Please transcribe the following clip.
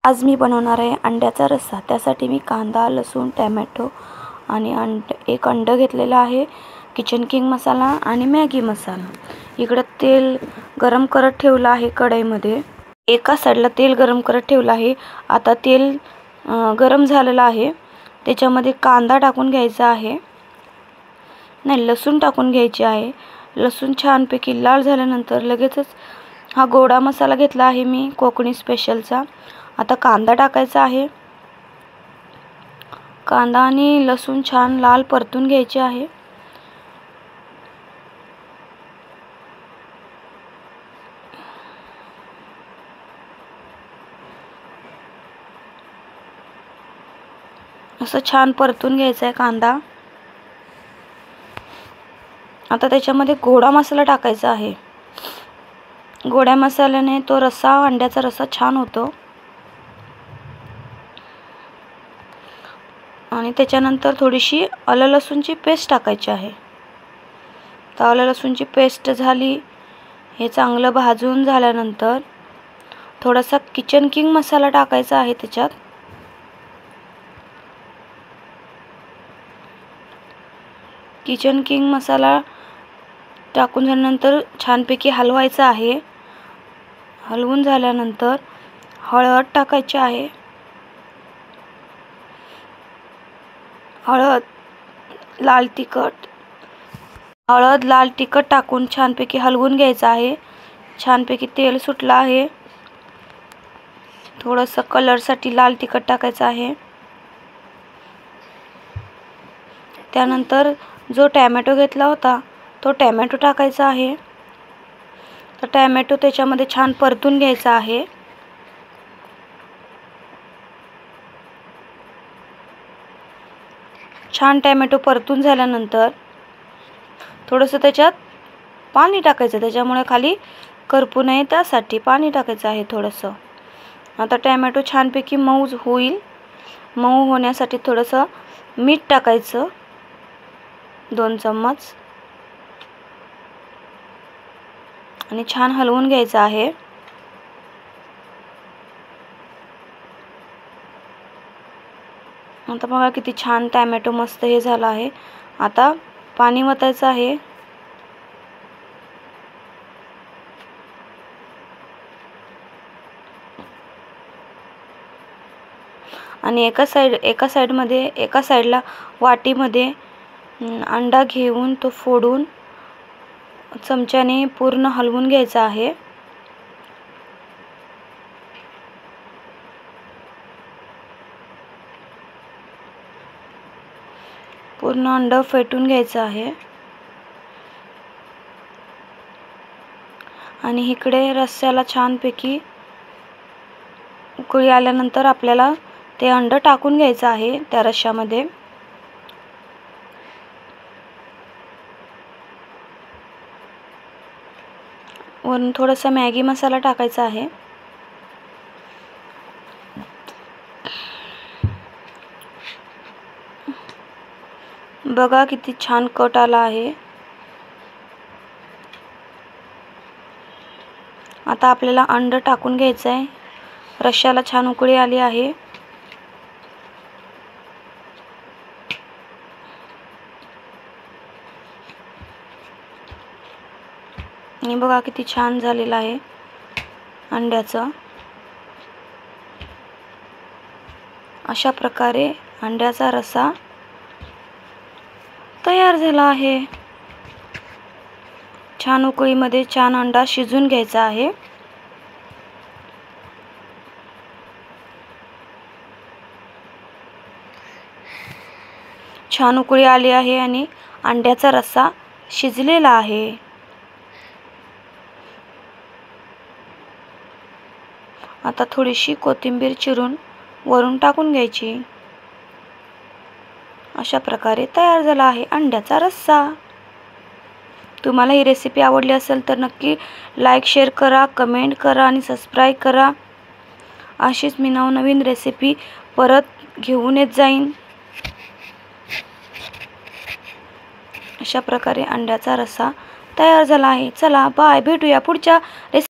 आज मी बनवणार आहे अंड्याचा रस्सा। त्यासाठी मी कांदा, लसूण, टोमॅटो आणि एक अंड घेतलेला आहे, किचन किंग मसाला आणि मॅगी मसाला। इकडे तेल गरम करत ठेवलं आहे कढईमध्ये। एका साईडला तेल गरम करत ठेवलं आहे। आता तेल गरम झालेलं आहे। त्याच्यामध्ये कांदा टाकून घ्यायचा आहे, नाही लसूण टाकून घ्यायचे आहे। लसूण छानपैकी लाल झाल्यानंतर लगेचच हा गोडा मसाला घेतला आहे मी कोकणी स्पेशलचा। आता कांदा टाकायचा आहे। कांदा आणि लसूण छान लाल परतून घ्यायचे आहे। असं छान परतून घ्यायचा आहे कांदा। आता त्याच्यामध्ये गोडा मसाला टाकायचा आहे। गोड्या मसाल्याने तो रस्सा, अंड्याचा रस्सा छान होतो। आणि त्याच्यानंतर थोडीशी आलं लसूणची पेस्ट टाकायची आहे। तर आलं लसूणची पेस्ट झाली। हे चांगलं भाजून झाल्यानंतर थोडासा किचन किंग मसाला टाकायचा आहे त्याच्यात। किचन किंग मसाला टाकून झाल्यानंतर छानपैकी हलवायचा आहे। हलवून झाल्यानंतर हळद टाकायची आहे। हळद, लाल तिखट टाकून छानपैकी हलवून घ्यायचं आहे। छानपैकी तेल सुटलं आहे। थोडंसं कलरसाठी लाल तिखट टाकायचं आहे। त्यानंतर जो टोमॅटो घेतला होता तो टोमॅटो टाकायचा आहे। तर टोमॅटो त्याच्यामध्ये छान परतून घ्यायचा आहे। छान टोमॅटो परतून झाल्यानंतर थोडंसं त्याच्यात पाणी टाकायचं, त्याच्यामुळे खाली करपू नये त्यासाठी पाणी टाकायचं आहे थोडंसं। आता टोमॅटो छानपैकी मऊ होईल। मऊ होण्यासाठी थोडंसं मीठ टाकायचं, 2 चम्मच, आणि छान हलवून घ्यायचं आहे। आता बघा किती छान टोमॅटो मस्त हे झालं आहे। आता पाणी वतायचं आहे। आणि एका साईडला वाटीमध्ये अंडा घेऊन तो फोडून चमच्याने पूर्ण हलवून घ्यायचा आहे। पूर्ण अंड फेटून घ्यायचं आहे। आणि इकडे रस्स्याला छानपैकी उकळी आल्यानंतर आपल्याला ते अंड टाकून घ्यायचं आहे त्या रश्श्यामध्ये। वरून थोडासा मॅगी मसाला टाकायचा आहे। बघा किती छान कट आला आहे। आता आपल्याला अंड टाकून घ्यायचं आहे। रश्श्याला छान उकळी आली आहे। आणि बघा किती छान झालेला आहे अंड्याचा। अशा प्रकारे अंड्याचा रस्सा तयार झाला आहे। छान उकळीमध्ये छान अंडा शिजून घ्यायचा आहे। छान उकळी आली आहे आणि अंड्याचा रस्सा शिजलेला आहे। आता थोडीशी कोथिंबीर चिरून वरून टाकून घ्यायची। अशा प्रकारे तयार झाला आहे अंड्याचा रस्सा। तुम्हाला ही रेसिपी आवडली असेल तर नक्की लाईक, शेअर करा, कमेंट करा आणि सबस्क्राईब करा। अशीच मी नवनवीन रेसिपी परत घेऊन येत जाईन। अशा प्रकारे अंड्याचा रस्सा तयार झाला आहे। चला बाय, भेटूया पुढच्या रेसिपी।